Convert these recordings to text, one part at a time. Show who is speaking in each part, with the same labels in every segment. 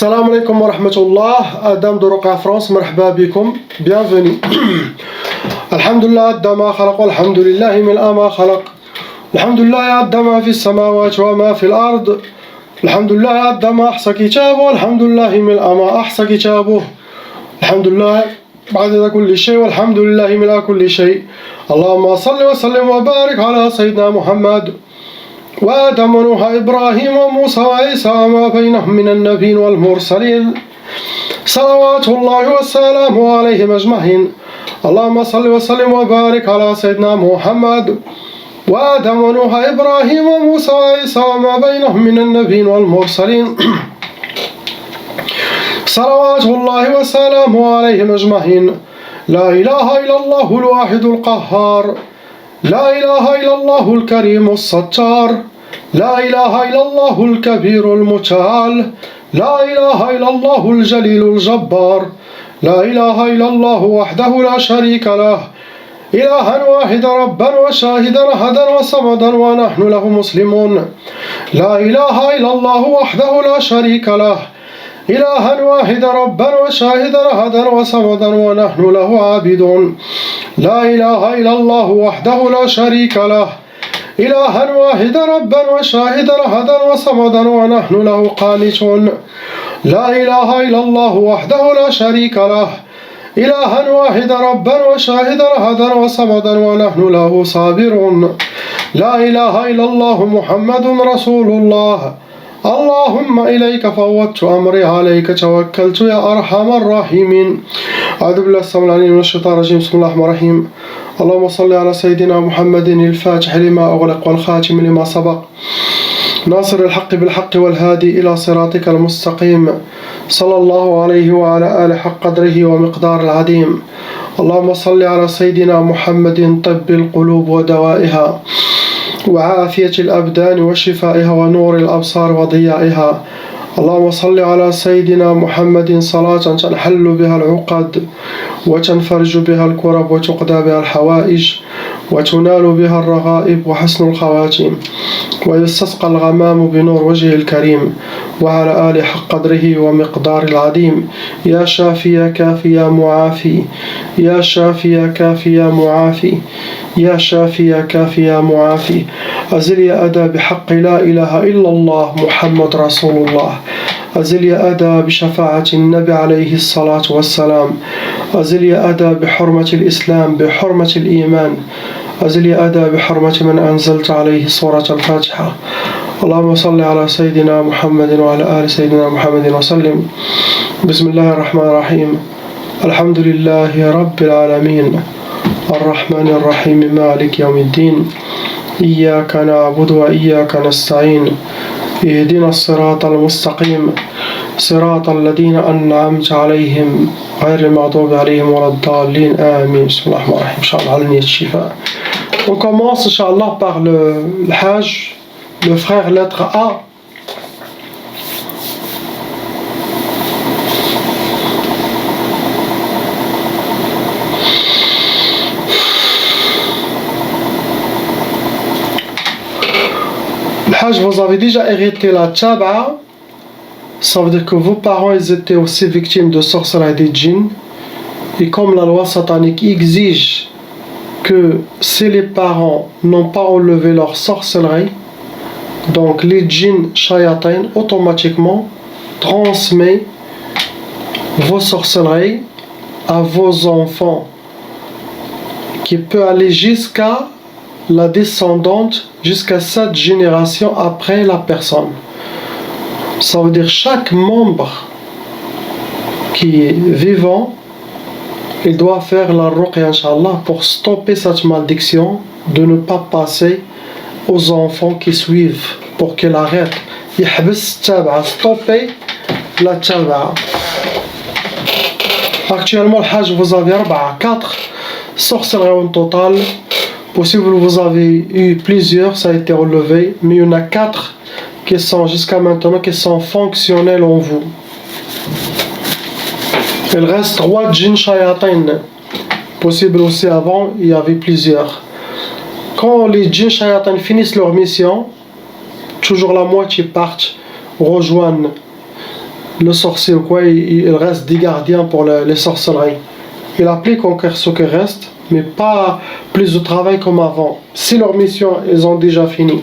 Speaker 1: Salam alaikum wa rahmatullah, Adam de Roca France, marhaba bikum, bienvenue. Alhamdulillah, Adama khalaq, alhamdulillah, mil'a ma khalaq. Alhamdulillah, Adama fi samawat wa ma fi al-ard. Alhamdulillah, Adama ahsa kitabu, alhamdulillah, mil'a ma ahsa kitabu. Alhamdulillah, بعد كل شيء والحمد لله من كل شيء. اللهم صل وسلم وبارك على سيدنا محمد وآدم ونوح إبراهيم وموسى وعيسى وما بينهم من النبيين والمرسلين صلوات الله والسلام عليهم أجمعين. اللهم صل وسلم وبارك على سيدنا محمد وآدم ونوح إبراهيم وموسى وعيسى وما بينهم من النبيين والمرسلين صلوات الله وسلامه عليهم أجمعين. لا إله إلا الله الواحد القهار، لا إله إلا الله الكريم الستار، لا إله إلا الله الكبير المتعال، لا إله إلا الله الجليل الجبار، لا إله إلا الله وحده لا شريك له، إلها واحدا ربا وشاهدا أحدا وصمدا ونحن له مسلمون. لا إله إلا الله وحده لا شريك له، إلها واحدا ربا وشاهدا أحدا وصمدا ونحن له عابدون. لا إله إلا الله وحده لا شريك له، إلها واحدا ربا وشاهدا أحدا وصمدا ونحن له قانتون. لا إله إلا الله وحده لا شريك له، إلها واحدا ربا وشاهدا أحدا وصمدا ونحن له صابرون. لا إله إلا الله محمد رسول الله. اللهم إليك فوضت أمري عليك توكلت يا أرحم الراحمين. أعوذ بالله السميع العليم من الشيطان الرجيم. بسم الله الرحمن الرحيم. اللهم صل على سيدنا محمد الفاتح لما أغلق والخاتم لما سبق ناصر الحق بالحق والهادي إلى صراطك المستقيم صلى الله عليه وعلى آله حق قدره ومقدار العظيم. اللهم صل على سيدنا محمد طب القلوب ودوائها وعافية الأبدان وشفائها ونور الأبصار وضيائها. اللهم صل على سيدنا محمد صلاة تنحل بها العقد وتنفرج بها الكرب وتقضى بها الحوائج وتنال بها الرغائب وحسن الخواتيم ويستسقى الغمام بنور وجهه الكريم وعلى آل حق قدره ومقدار العظيم. يا شافي يا كافي يا معافي، يا شافي يا كافي يا معافي، يا شافي يا كافي يا معافي. أزل يا أدا بحق لا إله إلا الله محمد رسول الله. أزل يا أدا بشفاعة النبي عليه الصلاة والسلام. أزل يا أدا بحرمة الإسلام بحرمة الإيمان. أزل يا أدا بحرمة من أنزلت عليه سورة الفاتحة. اللهم صل على سيدنا محمد وعلى آل سيدنا محمد وسلم. بسم الله الرحمن الرحيم. الحمد لله رب العالمين الرحمن الرحيم مالك يوم الدين. إياك نعبد وإياك نستعين. اهدنا الصراط المستقيم صراط الذين أنعمت عليهم غير المغضوب عليهم ولا الضالين آمين. بسم الله الرحمن الرحيم. إن شاء الله على نية الشفاء. On commence Inch'Allah par le Hajj, le frère lettre A. Le Hajj, vous avez déjà hérité la Tchab'a. Ça veut dire que vos parents ils étaient aussi victimes de sorcellerie des djinns. Et comme la loi satanique exige que si les parents n'ont pas enlevé leur sorcellerie, donc les djinns shayatin automatiquement transmet vos sorcelleries à vos enfants, qui peut aller jusqu'à la descendante, jusqu'à 7 générations après la personne. Ça veut dire chaque membre qui est vivant, il doit faire la ruqya Inch'Allah pour stopper cette malédiction de ne pas passer aux enfants qui suivent, pour qu'il arrête. يحبس التابعة, stopper la tchab'a. Actuellement, le Hajj, vous avez 4 sorcelleries en total. Possible vous avez eu plusieurs, ça a été relevé, mais il y en a 4 qui sont jusqu'à maintenant qui sont fonctionnels en vous. Il reste 3 djinns shayatin. Possible aussi avant, il y avait plusieurs. Quand les djinns shayatin finissent leur mission, toujours la moitié partent, rejoignent le sorcier ou quoi, il reste des gardiens pour les sorcelleries. Il applique encore ce qui reste, mais pas plus de travail comme avant. Si leur mission, ils ont déjà fini.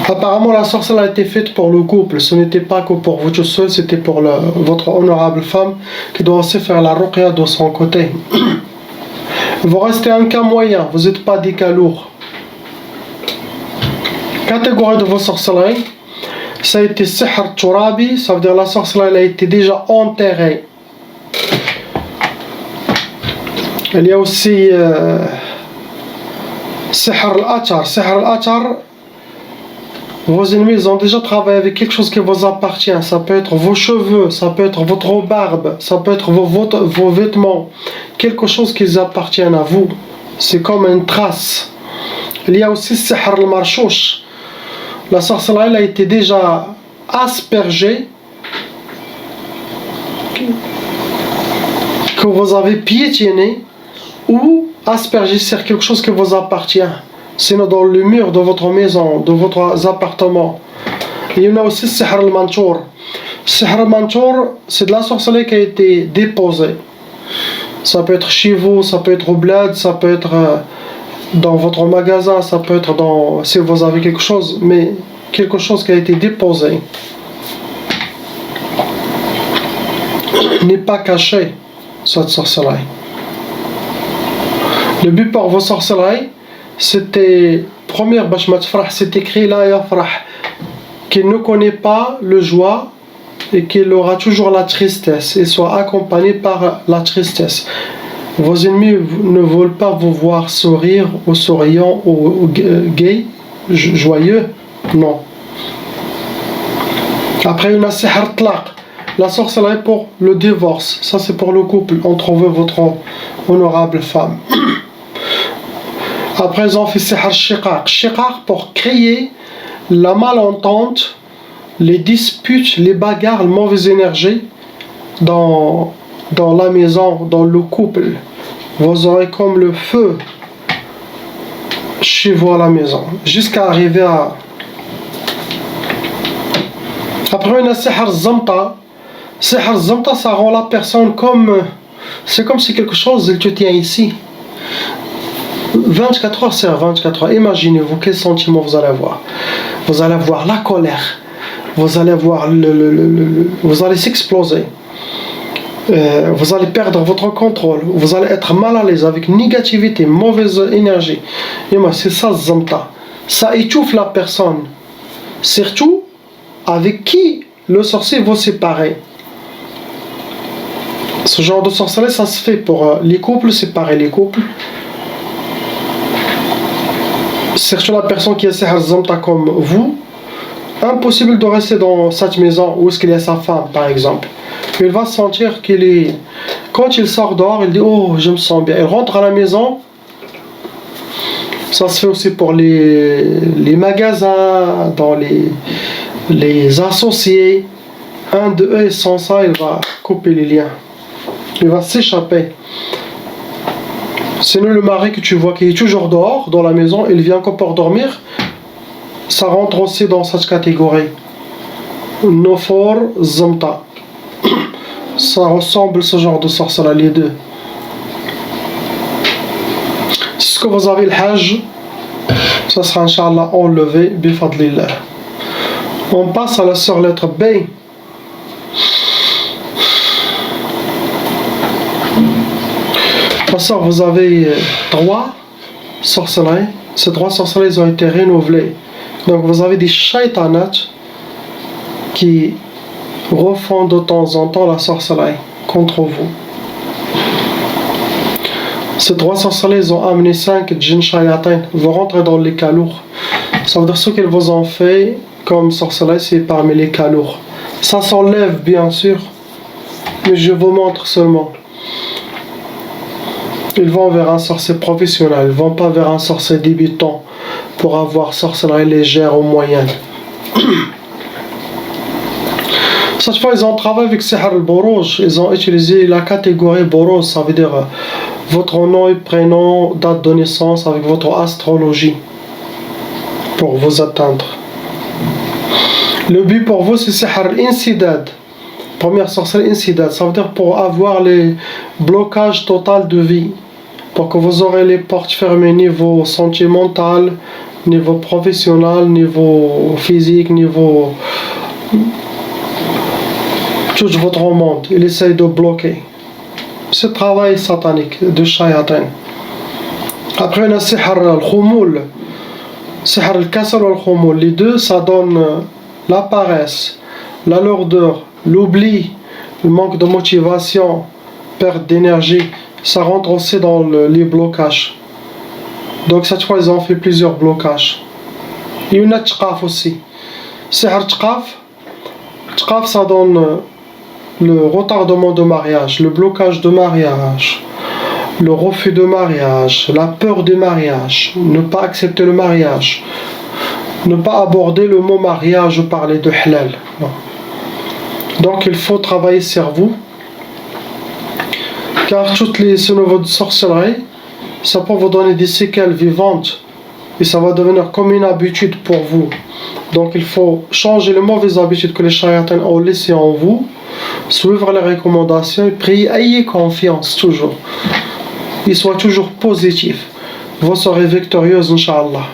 Speaker 1: Apparemment, la sorcellerie a été faite pour le couple. Ce n'était pas que pour vous tout seul, c'était pour votre honorable femme qui doit aussi faire la ruqya de son côté. Vous restez un cas moyen, vous n'êtes pas des cas lourds. Catégorie de vos sorcelleries, ça a été sihr turabi, ça veut dire la sorcellerie a été déjà enterrée. Il y a aussi sihr al-achar. Sihr al-achar, vos ennemis ont déjà travaillé avec quelque chose qui vous appartient. Ça peut être vos cheveux, ça peut être votre barbe, ça peut être vos vêtements. Quelque chose qui appartient à vous. C'est comme une trace. Il y a aussi sihr al-marshouch. La sorcellerie a été déjà aspergée, que vous avez piétiné ou aspergé sur quelque chose qui vous appartient. Sinon dans le mur de votre maison, de votre appartement. Il y en a aussi sihr al-manchour. Sihr al-manchour, c'est de la sorcellerie qui a été déposée. Ça peut être chez vous, ça peut être au bled, ça peut être dans votre magasin, ça peut être si vous avez quelque chose, mais quelque chose qui a été déposé n'est pas caché, cette sorcellerie. Le but pour vos sorcelleries, c'était, première bash matfrah, c'est écrit la yafrah, qu'il ne connaît pas le joie et qu'il aura toujours la tristesse, et soit accompagné par la tristesse. Vos ennemis ne veulent pas vous voir sourire ou souriant ou gai, joyeux, non. Après, une sihr tlaq, la sorcellerie pour le divorce, ça c'est pour le couple entre vous et votre honorable femme. Après, ils ont fait sihr shiqaq. Shiqaq pour créer la malentente, les disputes, les bagarres, la mauvaise énergie dans la maison, dans le couple. Vous aurez comme le feu chez vous à la maison, jusqu'à arriver à... Après, une sihr zamta. Sihr zamta, ça rend la personne comme... C'est comme si quelque chose, il te tient ici. 24 heures sur 24 heures. Imaginez-vous quel sentiment vous allez avoir. Vous allez avoir la colère. Vous allez avoir vous allez s'exploser. Vous allez perdre votre contrôle. Vous allez être mal à l'aise avec négativité, mauvaise énergie. Et moi, c'est ça, zamta. Ça étouffe la personne. Surtout avec qui le sorcier va séparer. Ce genre de sorcellerie, ça se fait pour les couples, séparer les couples. Surtout la personne qui est sihr zamta comme vous, impossible de rester dans cette maison où est-ce qu'il y a sa femme, par exemple. Il va sentir qu'il est... Quand il sort dehors, il dit « Oh, je me sens bien ». Il rentre à la maison. Ça se fait aussi pour les magasins, dans les associés. Un de eux, sans ça, il va couper les liens. Il va s'échapper. Sinon, le mari que tu vois qui est toujours dehors, dans la maison, il vient encore pour dormir, ça rentre aussi dans cette catégorie. Nofor zamta. Ça ressemble ce genre de sorcellerie, les deux. Si ce que vous avez le hajj, ça sera Inch'Allah enlevé, bifadlillah. On passe à la sœur lettre B. La sœur, vous avez 3 sorcelleries. Ces 3 sorcelleries ont été renouvelées. Donc vous avez des shaitanat qui refont de temps en temps la sorcellerie contre vous. Ces 3 sorcelleries ont amené 5 djinn shayatin. Vous rentrez dans les cas lourds. Ça veut dire ce qu'ils vous ont fait comme sorcellerie, c'est parmi les cas lourds. Ça s'enlève bien sûr, mais je vous montre seulement. Ils vont vers un sorcier professionnel, ils ne vont pas vers un sorcier débutant pour avoir sorcellerie légère ou moyenne. Cette fois, ils ont travaillé avec Sihr al-Buruj. Ils ont utilisé la catégorie Buruj, ça veut dire votre nom et prénom, date de naissance avec votre astrologie pour vous atteindre. Le but pour vous, c'est sihr insidad. Première sorcellerie insidad. Ça veut dire pour avoir les blocages total de vie. Pour que vous aurez les portes fermées niveau sentimental, niveau professionnel, niveau physique, niveau... tout votre monde. Il essaye de bloquer. C'est le travail satanique de shayatin. Après, on a sihr al-khoumoul. Sihr al-kasal ou al-khoumoul. Les deux, ça donne la paresse, la lourdeur, l'oubli, le manque de motivation, perte d'énergie. Ça rentre aussi dans les blocages. Donc cette fois ils ont fait plusieurs blocages. Il y en a tchqaf aussi. Sihr tchqaf, ça donne le retardement de mariage, le blocage de mariage, le refus de mariage, la peur du mariage, ne pas accepter le mariage, ne pas aborder le mot mariage ou parler de halal. Donc il faut travailler sur vous. Car toutes ces niveaux de sorcellerie, ça peut vous donner des séquelles vivantes et ça va devenir comme une habitude pour vous. Donc il faut changer les mauvaises habitudes que les shayatans ont laissées en vous, suivre les recommandations et prier, ayez confiance toujours. Et soyez toujours positif. Vous serez victorieuse, Inch'Allah.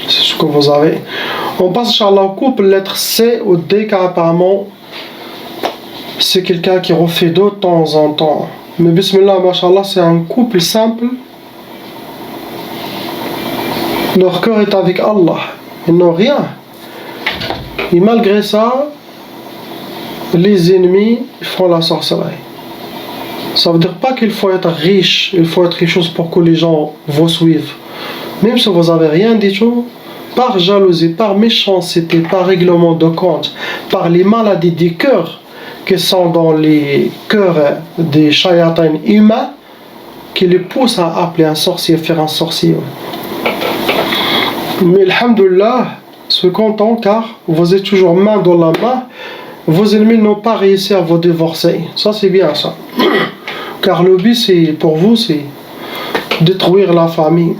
Speaker 1: C'est ce que vous avez. On passe, Inch'Allah, au couple, lettre C ou D, car apparemment, c'est quelqu'un qui refait de temps en temps. Mais Bismillah, Masha'Allah, c'est un couple simple. Leur cœur est avec Allah. Ils n'ont rien. Et malgré ça, les ennemis font la sorcellerie. Ça veut dire pas qu'il faut être riche, il faut être quelque chose pour que les gens vous suivent. Même si vous n'avez rien du tout, par jalousie, par méchanceté, par règlement de compte, par les maladies du cœur qui sont dans les cœurs des shayatans humains, qui les poussent à appeler un sorcier, faire un sorcier. Mais alhamdoulilah, soyez content car vous êtes toujours main dans la main, vos ennemis n'ont pas réussi à vous divorcer. Ça c'est bien ça. Car le but c'est, pour vous, c'est détruire la famille.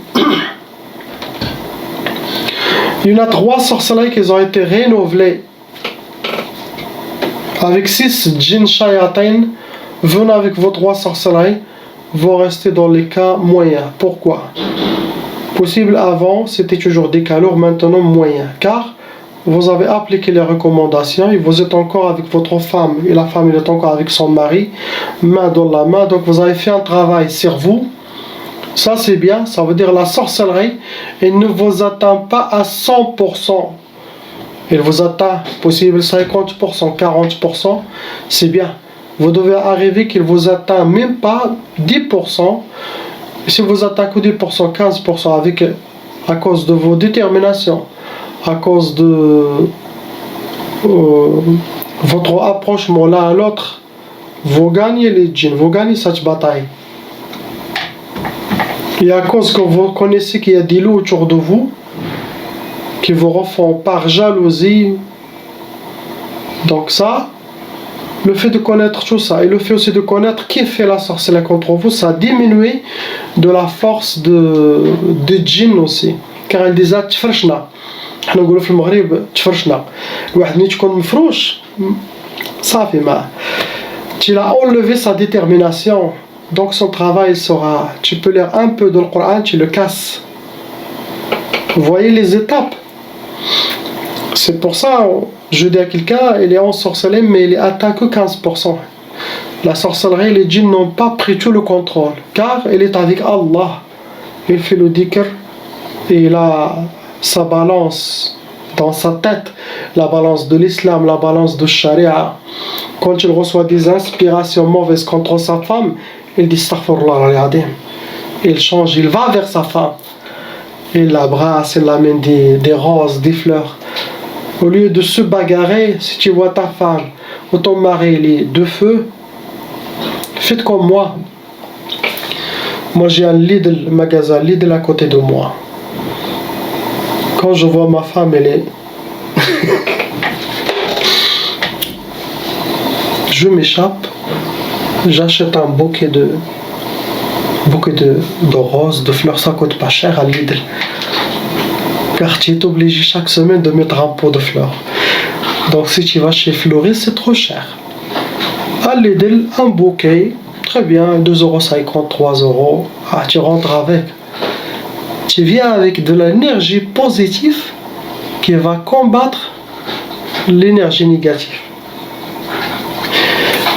Speaker 1: Il y en a 3 sorcelleries qui ont été renouvelées. Avec 6 djinns shayatin, venez avec vos 3 sorcelleries, vous restez dans les cas moyens. Pourquoi? Possible avant, c'était toujours des cas lourds, maintenant moyens. Car vous avez appliqué les recommandations et vous êtes encore avec votre femme et la femme est encore avec son mari, main dans la main. Donc vous avez fait un travail sur vous. Ça c'est bien, ça veut dire la sorcellerie, elle ne vous atteint pas à 100%. Elle vous atteint, possible 50%, 40%, c'est bien. Vous devez arriver qu'il vous atteint même pas 10%. Et si vous atteint que 10%, 15% avec, à cause de vos déterminations, à cause de votre approchement l'un à l'autre, vous gagnez les djinns, vous gagnez cette bataille. Et à cause que vous connaissez qu'il y a des loups autour de vous qui vous refont par jalousie. Donc ça, le fait de connaître tout ça et le fait aussi de connaître qui fait la sorcellerie contre vous, ça a diminué de la force de djinn aussi. Car il disait تفرشنا. احنا نقولوا في المغرب تفرشنا. الواحد ملي تكون مفروش صافي ما. Tu l'as enlevé sa détermination. Donc son travail sera, tu peux lire un peu dans le Coran, tu le casses. Vous voyez les étapes. C'est pour ça, je dis à quelqu'un, il est ensorcelé, mais il est atteint que 15%. La sorcellerie, les djinns n'ont pas pris tout le contrôle, car il est avec Allah. Il fait le dhikr, et il a sa balance dans sa tête, la balance de l'islam, la balance de sharia. Quand il reçoit des inspirations mauvaises contre sa femme, il dit astaghfirullah. Il change, il va vers sa femme. Il l'abrace, il l'amène des roses, des fleurs. Au lieu de se bagarrer, si tu vois ta femme ou ton mari, il est de feu, faites comme moi. Moi j'ai un Lidl, magasin Lidl à côté de moi. Quand je vois ma femme, elle est... je m'échappe, j'achète un bouquet bouquet de roses, de fleurs, ça coûte pas cher à Lidl. Car tu es obligé chaque semaine de mettre un pot de fleurs. Donc si tu vas chez Fleuriste, c'est trop cher. À Lidl, un bouquet, très bien, 2,50 €, 3 €. Ah, tu rentres avec. Tu viens avec de l'énergie positive qui va combattre l'énergie négative.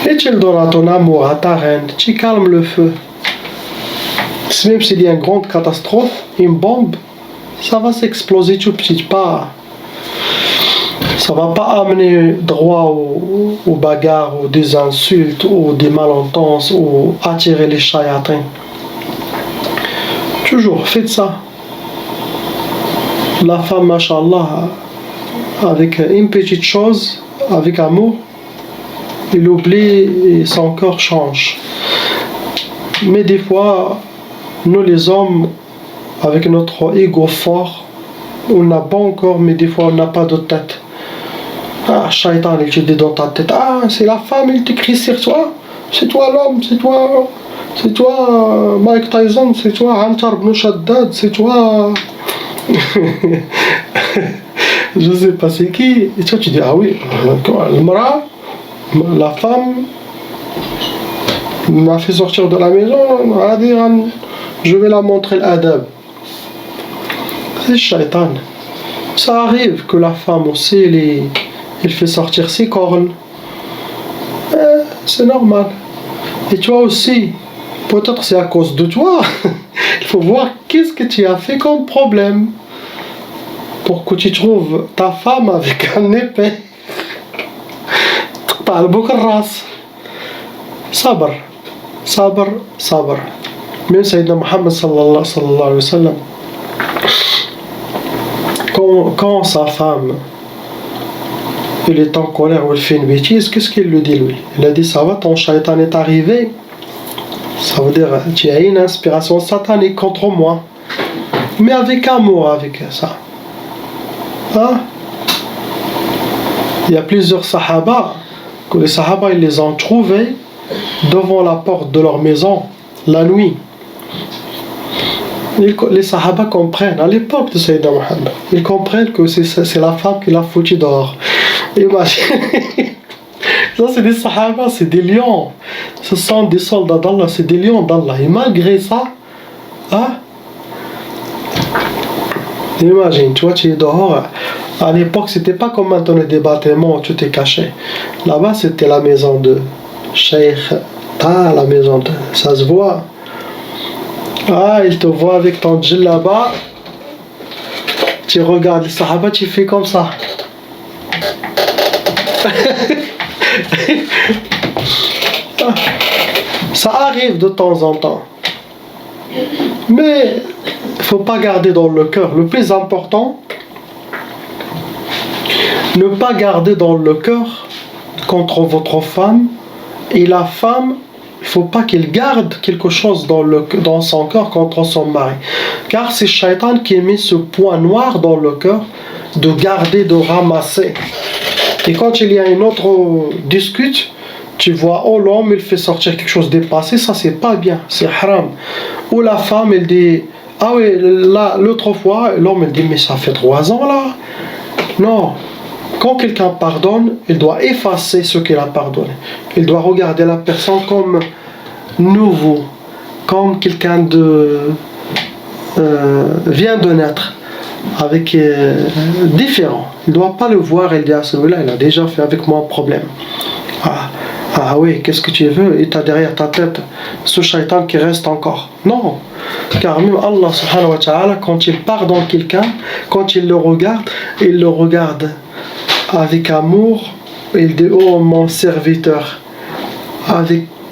Speaker 1: Et tu le donnes à ton amour, à ta reine, tu calmes le feu. Même s'il y a une grande catastrophe, une bombe, ça va s'exploser tout petit pas. Ça va pas amener droit aux bagarres, ou des insultes, ou des malentendances, ou attirer les chayatins. Toujours, faites ça. La femme, machallah, avec une petite chose, avec amour, il oublie et son corps change. Mais des fois, nous les hommes, avec notre ego fort, on a bon corps, mais des fois on n'a pas de tête. Ah, Shaitan, il te dit dans ta tête, ah, c'est la femme, il t'écrit sur toi, c'est toi l'homme, c'est toi Mike Tyson, c'est toi Antar ibn Shaddad, c'est toi... Je sais pas c'est qui, et toi tu dis, ah oui, la femme m'a fait sortir de la maison, elle a dit, je vais la montrer l'adab. C'est Shaitan. Ça arrive que la femme aussi, elle fait sortir ses cornes. C'est normal. Et toi aussi, peut-être c'est à cause de toi. Il faut voir qu'est-ce que tu as fait comme problème pour que tu trouves ta femme avec un épée. T'as beaucoup de race. Sabr. Sabr, sabr. Même Sayyidina Muhammad sallallahu alayhi wa sallam, quand sa femme il est en colère ou il fait une bêtise, qu'est-ce qu'il lui dit lui? Il a dit, ça va, ton shaitan est arrivé. Ça veut dire, tu as une inspiration satanique contre moi. Mais avec amour, avec ça. Hein? Il y a plusieurs sahaba, que les sahaba ils les ont trouvés devant la porte de leur maison, la nuit. Les sahaba comprennent, à l'époque de Sayyidina Muhammad, ils comprennent que c'est la femme qui l'a foutu dehors. Imagine, ça c'est des sahaba, c'est des lions, ce sont des soldats d'Allah, c'est des lions d'Allah, et malgré ça, hein, imagine, tu vois, tu es dehors, à l'époque c'était pas comme maintenant des bâtiments où tu t'es caché, là-bas c'était la maison de Cheikh, la maison de, ça se voit. Ah, il te voit avec ton djinn là-bas. Tu regardes les sahaba, tu fais comme ça. Ça arrive de temps en temps. Mais il ne faut pas garder dans le cœur. Le plus important, ne pas garder dans le cœur contre votre femme. Et la femme, il ne faut pas qu'il garde quelque chose dans son cœur contre son mari. Car c'est Shaitan qui met ce point noir dans le cœur de garder, de ramasser. Et quand il y a une autre discute, tu vois, oh l'homme il fait sortir quelque chose dépassé, ça c'est pas bien, c'est haram. Ou la femme elle dit, ah oui, là, l'autre fois, l'homme il dit, mais ça fait 3 ans là. Non. Quand quelqu'un pardonne, il doit effacer ce qu'il a pardonné. Il doit regarder la personne comme nouveau, comme quelqu'un vient de naître, avec différent. Il ne doit pas le voir et dire, ah celui-là, il a déjà fait avec moi un problème. Ah oui, qu'est-ce que tu veux? Et tu as derrière ta tête ce shaitan qui reste encore. Non, car même Allah subhanahu wa ta'ala, quand il pardonne quelqu'un, quand il le regarde avec amour, il dit, oh mon serviteur,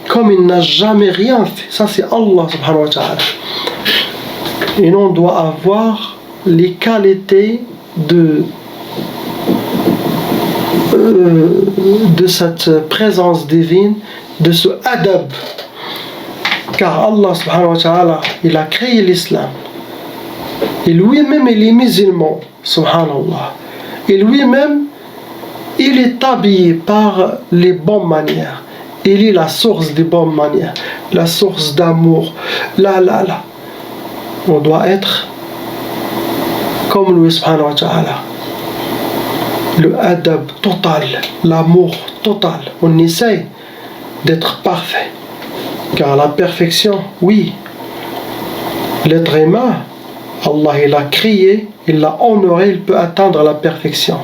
Speaker 1: comme il n'a jamais rien fait. Ça c'est Allah subhanahu wa ta'ala. Et on doit avoir les qualités de cette présence divine, de ce adab. Car Allah subhanahu wa ta'ala, il a créé l'islam. Et lui-même, il est musulman, subhanallah. Et lui-même, il est habillé par les bonnes manières. il est la source des bonnes manières, la source d'amour. Là. On doit être comme lui subhanahu wa ta'ala. Le adab total, l'amour total. On essaye d'être parfait. Car la perfection, oui, l'être humain, Allah il l'a créé, il l'a honoré, il peut atteindre la perfection.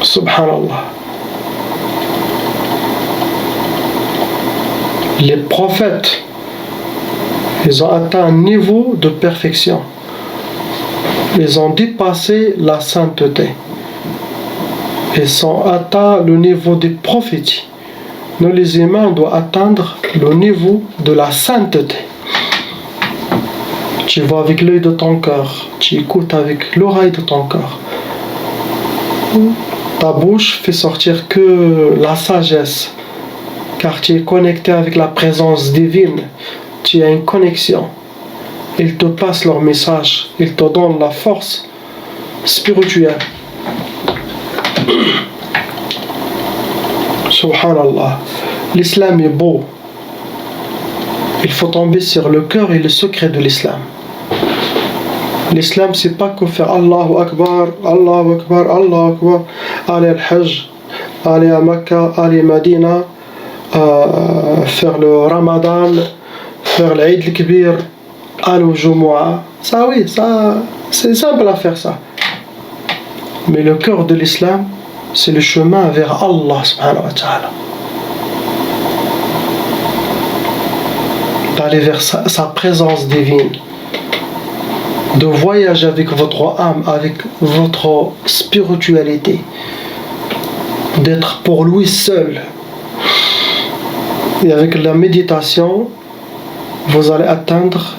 Speaker 1: Subhanallah. Les prophètes, ils ont atteint un niveau de perfection. Ils ont dépassé la sainteté. Ils ont atteint le niveau des prophéties. Nous, les humains, doivent atteindre le niveau de la sainteté. Tu vois avec l'œil de ton cœur, tu écoutes avec l'oreille de ton cœur. Ta bouche fait sortir que la sagesse, car tu es connecté avec la présence divine. Tu as une connexion. Ils te passent leur message, ils te donnent la force spirituelle. Subhanallah. L'islam est beau. Il faut tomber sur le cœur et le secret de l'islam. L'islam, c'est pas que faire Allahu Akbar, Allahu Akbar, Allahu Akbar, aller al Hajj, aller à Mecca, aller à Medina, faire le Ramadan, faire l'Eid al-Kibir, aller au Jumu'ah. Ça, oui, ça, c'est simple à faire ça. Mais le cœur de l'islam, c'est le chemin vers Allah subhanahu wa ta'ala. D'aller vers sa présence divine. De voyager avec votre âme, avec votre spiritualité. D'être pour lui seul. Et avec la méditation, vous allez atteindre,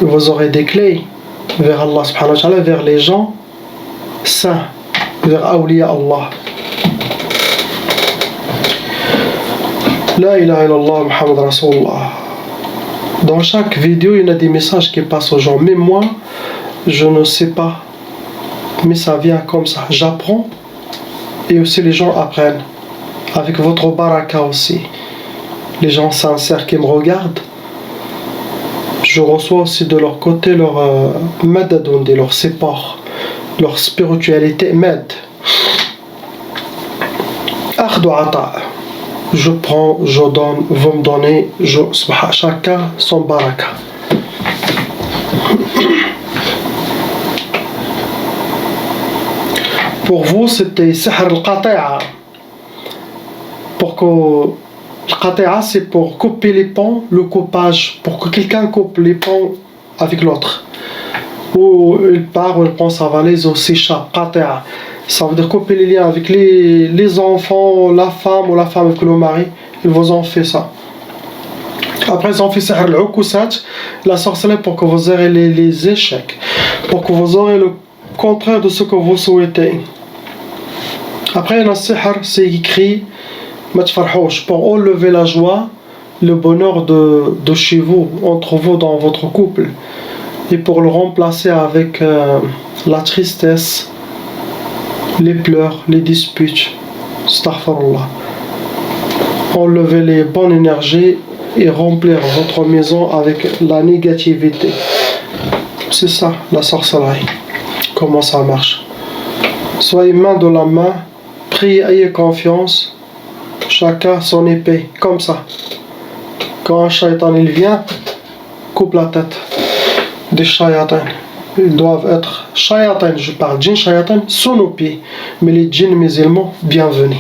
Speaker 1: vous aurez des clés vers Allah subhanahu wa ta'ala, vers les gens saints, vers Awliya Allah. La ilaha illallah Muhammad Rasulullah. Dans chaque vidéo, il y a des messages qui passent aux gens. Mais moi, je ne sais pas. Mais ça vient comme ça. J'apprends et aussi les gens apprennent. Avec votre baraka aussi. Les gens sincères qui me regardent, je reçois aussi de leur côté leur madadondi, leur support, leur spiritualité m'aide. Akhdu ata. Je prends, je donne, vous me donnez, chacun son baraka. Pour vous, c'était sihr al-qati'a. Pour que le qati'a, c'est pour couper les ponts, le coupage, pour que quelqu'un coupe les ponts avec l'autre. Ou il part, ou il prend sa valise, ou s'échappe, qati'a. Ça veut dire couper les liens avec les enfants, la femme ou la femme avec le mari. Ils vous ont fait ça. Après, ils ont fait sihr al-ukusat, la sorcellerie, pour que vous aurez les échecs, pour que vous aurez le contraire de ce que vous souhaitez. Après, le sihr, c'est écrit pour enlever la joie, le bonheur de chez vous, entre vous, dans votre couple, et pour le remplacer avec la tristesse, les pleurs, les disputes. Astaghfirullah. Enlever les bonnes énergies et remplir votre maison avec la négativité. C'est ça, la sorcellerie. Comment ça marche? Soyez main dans la main, priez, ayez confiance, chacun son épée, comme ça. Quand un shaitan il vient, coupe la tête des shayatans. Ils doivent être shayatans, je parle djinn shayatan, sous nos pieds. Mais les djinns musulmans, bienvenus.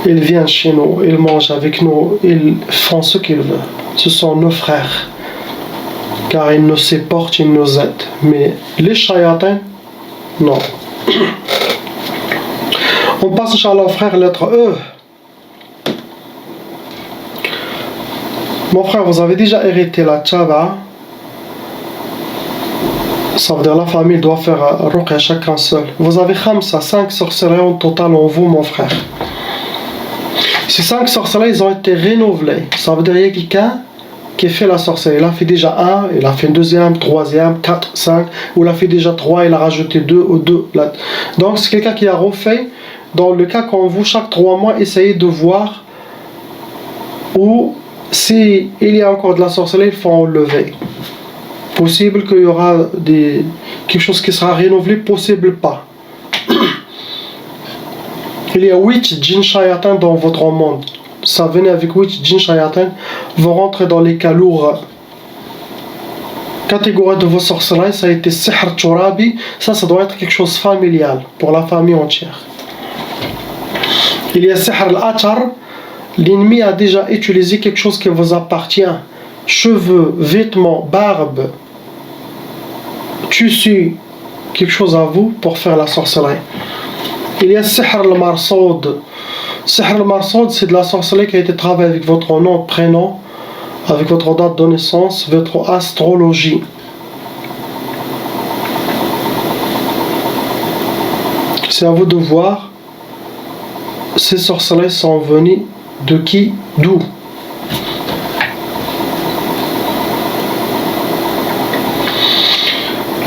Speaker 1: Ils viennent chez nous, ils mangent avec nous, ils font ce qu'ils veulent. Ce sont nos frères. Car ils nous supportent, ils nous aident. Mais les shayatans, non. On passe, Inch'Allah, frère, lettre E. Mon frère, vous avez déjà hérité la tchaba. Ça veut dire la famille doit faire ruqya chacun seul. Vous avez 5 sorcelleries en total en vous, mon frère. Ces 5 sorcelleries, ils ont été renouvelées. Ça veut dire qu'il y a quelqu'un qui a fait la sorcellerie. Il a fait déjà 1, il a fait une deuxième, troisième, 4, 5, ou il a fait déjà 3, il a rajouté 2 ou 2. Donc c'est quelqu'un qui a refait. Dans le cas quand vous, chaque 3 mois, essayez de voir ou si il y a encore de la sorcellerie, il faut enlever. Possible qu'il y aura quelque chose qui sera renouvelé, possible pas. Il y a 8 djinns shayatins dans votre monde. Ça venait avec 8 djinns shayatins, vont rentrer dans les cas lourds. Catégorie de vos sorcelleries, ça a été sihr turabi, ça doit être quelque chose familial pour la famille entière. Il y a sihr al-atar, l'ennemi a déjà utilisé quelque chose qui vous appartient, cheveux, vêtements, barbe, tissu, quelque chose à vous pour faire la sorcellerie. Il y a sihr al-marsoud. Sihr al-marsoud, c'est de la sorcellerie qui a été travaillée avec votre nom, prénom, avec votre date de naissance, votre astrologie. C'est à vous de voir ces sorcelleries sont venues de qui, d'où.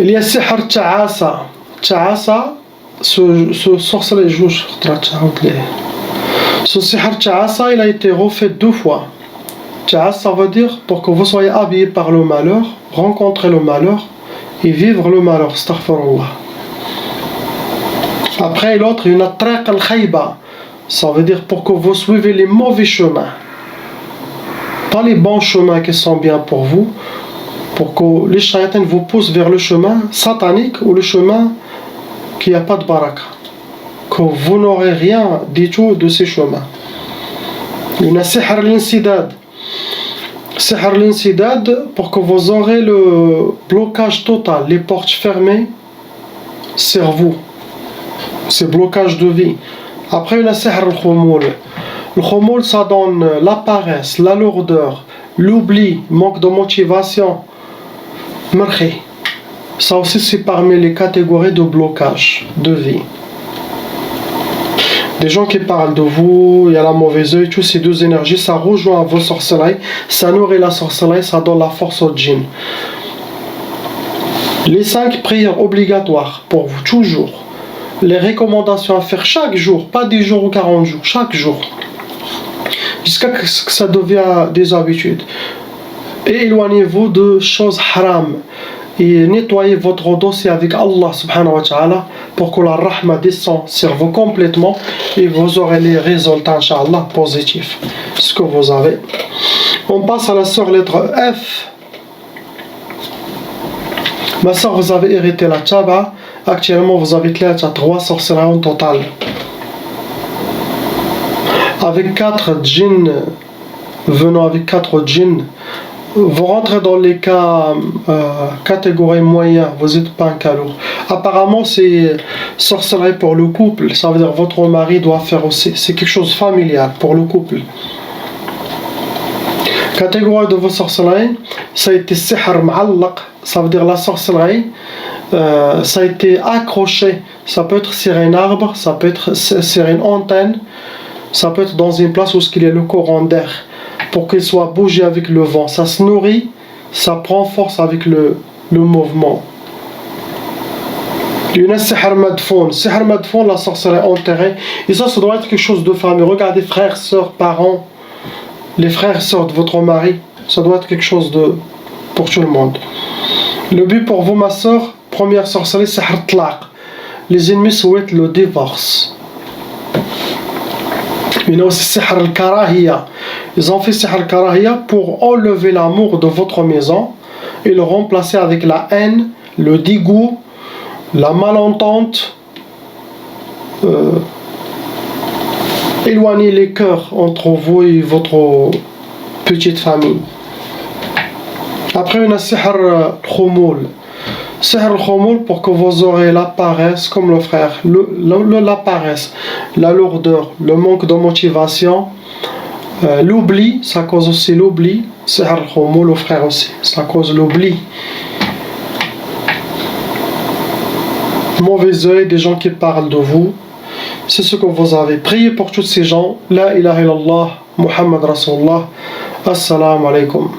Speaker 1: Il y a sihr ta'asa. Ta'asa, ce sorcellerie, ce sihr ta'asa, il a été refait 2 fois. Ta'asa, ça veut dire pour que vous soyez habillés par le malheur, rencontrer le malheur et vivre le malheur. Astaghfirullah. Après l'autre, il y a une traq al-khayba. Ça veut dire pour que vous suivez les mauvais chemins. Pas les bons chemins qui sont bien pour vous. Pour que les shayatins vous poussent vers le chemin satanique ou le chemin qui n'a pas de baraka. Que vous n'aurez rien du tout de ces chemins. Il y a sihr al-insidad. Sihr al-insidad, pour que vous aurez le blocage total, les portes fermées sur vous. C'est blocage de vie. Après, il y a sihr al-khumul. Le khumul, ça donne la paresse, la lourdeur, l'oubli, manque de motivation. Ça aussi, c'est parmi les catégories de blocage de vie. Des gens qui parlent de vous, il y a la mauvaise œil, toutes ces 2 énergies, ça rejoint vos sorcelleries, ça nourrit la sorcellerie, ça donne la force au djinn. Les 5 prières obligatoires pour vous, toujours. Les recommandations à faire chaque jour, pas 10 jours ou 40 jours, chaque jour. Jusqu'à ce que ça devienne des habitudes. Et éloignez-vous de choses haram. Et nettoyez votre dossier avec Allah subhanahu wa ta'ala pour que la rahma descende sur vous complètement et vous aurez les résultats, inshallah, positifs. Ce que vous avez. On passe à la sœur lettre F. Ma sœur, vous avez hérité la tchaba. Actuellement, vous avez 3 sorcelleries en total. Avec 4 djinns, venant avec 4 djinns, vous rentrez dans les cas catégorie moyen, vous n'êtes pas un cas lourd. Apparemment, c'est sorcellerie pour le couple, ça veut dire votre mari doit faire aussi. C'est quelque chose de familial pour le couple. Catégorie de vos sorcelleries, ça a été sihr ma'allaq, ça veut dire la sorcellerie. Ça a été accroché, ça peut être sur un arbre, ça peut être sur une antenne, ça peut être dans une place où il y a le courant d'air, pour qu'il soit bougé avec le vent. Ça se nourrit, ça prend force avec le mouvement. Il y a sihr madfoun. Sihr madfoun, la sorcellerie enterrée. Et ça doit être quelque chose de famille. Regardez, frères, sœurs, parents, les frères et sœurs de votre mari, ça doit être quelque chose de pour tout le monde. Le but pour vous, ma sœur, première sorcellerie, c'est sihr tlaq. Les ennemis souhaitent le divorce. Il y a aussi sihr al-karahiya. Ils ont fait sihr al-karahiya pour enlever l'amour de votre maison et le remplacer avec la haine, le dégoût, la malentente, éloigner les cœurs entre vous et votre petite famille. Après, on a sihr al-khumul. Sihr al-khumul pour que vous aurez la paresse comme le frère, la paresse, la lourdeur, le manque de motivation, l'oubli, ça cause aussi l'oubli. Sihr al-khumul, le frère aussi, ça cause l'oubli. Mauvais œil, des gens qui parlent de vous, c'est ce que vous avez. Priez pour tous ces gens. La ilaha illallah, Muhammad Rasulullah. Assalamu alaikum.